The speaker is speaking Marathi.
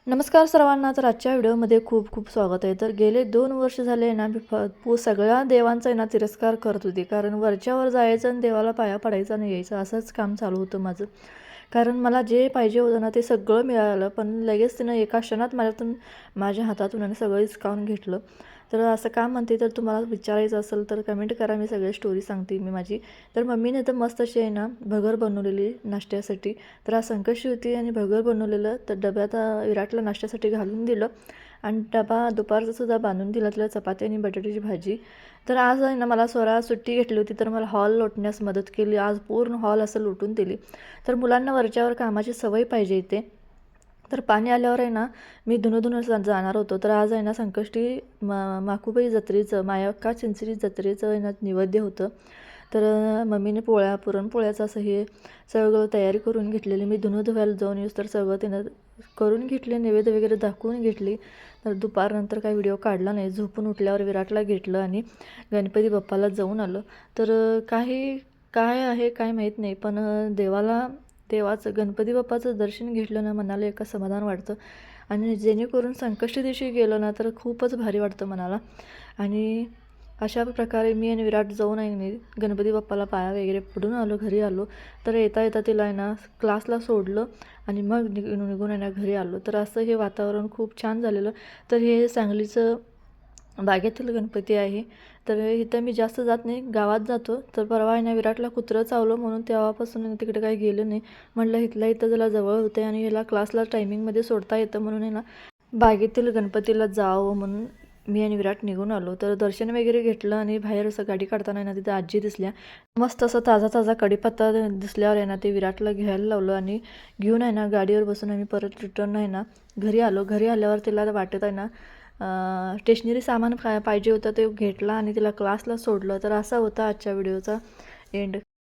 नमस्कार सर्वांना. तर आजच्या व्हिडिओमध्ये खूप खूप स्वागत आहे. तर गेले 2 वर्ष झाले ना मी सगळ्या देवांचा ना तिरस्कार करत होते. कारण वरच्यावर जायचं आणि देवाला पाया पडायचं आणि यायचं असंच काम चालू होतं माझं. कारण मला जे पाहिजे होतं ना ते सगळं मिळालं, पण लगेच तिनं एका क्षणात माझ्या हातातून आणि सगळं हिसकावून घेतलं. तर असं का म्हणते, तर तुम्हाला विचारायचं असेल तर कमेंट करा, मी सगळी स्टोरी सांगते मी माझी. तर मम्मीने तर मस्त अशी आहे ना भगर बनवलेली नाश्त्यासाठी. तर आज संकष्टी होती आणि भगर बनवलेलं, तर डब्यात विराटला नाश्त्यासाठी घालून दिलं आणि डबा दुपारचा सुद्धा बांधून दिला तिला, चपाती आणि बटाट्याची भाजी. तर आज आहे ना मला स्वरा सुट्टी घेतली होती, तर मला हॉल लोटण्यास मदत केली. आज पूर्ण हॉल असं लोटून दिली. तर मुलांना वरच्यावर कामाची सवय पाहिजे इथे. तर पाणी आल्यावर आहे ना मी धुणं जाणार होतो. तर आज आहे ना संकष्टी माकुबाई जत्रेचं, मायाक्का चिंचरी जत्रेचं आहे ना नैवेद्य होतं. तर मम्मीने पुरणपोळ्याचं असं हे सगळं तयारी करून घेतलेली. मी धुणं धुवायला जाऊन येऊस तर सगळं तिनं करून घेतले, नैवेद्य वगैरे दाखवून घेतली. तर दुपारनंतर काही व्हिडिओ काढला नाही. झोपून उठल्यावर विराटला घेतलं आणि गणपती बाप्पाला जाऊन आलं. तर काय आहे काय माहीत नाही, पण देवाचं गणपती बाप्पाचं दर्शन घेतलं ना मनाला एका समाधान वाटतं. आणि जेणेकरून संकष्टी दिवशी गेलो ना तर खूपच भारी वाटतं मनाला. आणि अशा प्रकारे मी आणि विराट जाऊन आहे नाही गणपती बाप्पाला पाया वगैरे पडून आलो, घरी आलो. तर येता येता तिला आहे ना क्लासला सोडलं आणि मग निघून आहे ना घरी आलो. तर असं हे वातावरण खूप छान झालेलं. तर हे सांगलीचं बागेतील गणपती आहे. तर इथं मी जास्त जात नाही, गावात जातो. तर परवा आहे ना विराटला कुत्रं चावलं म्हणून तेव्हापासून तिकडे काही गेलं नाही. म्हटलं इथल्या इथं जरा जवळ होते आणि ह्याला क्लासला टायमिंगमध्ये सोडता येतं म्हणून आहे ना बागेतील गणपतीला जावं म्हणून मी आणि विराट निघून आलो. तर दर्शन वगैरे घेतलं आणि बाहेर असं गाडी काढताना ना तिथं आजी दिसल्या. मस्त असं ताजा ताजा कढीपत्ता दिसल्यावर आहे ना ते विराटला घ्यायला लावलं आणि घेऊन आहे ना गाडीवर बसून आम्ही परत रिटर्न आहे ना घरी आलो. घरी आल्यावर तिला वाटत आहे ना स्टेशनरी सामान पाहिजे होतं ते घेतला आणि तिला क्लासला सोडलं. तर असा होता आजच्या व्हिडिओचा एंड.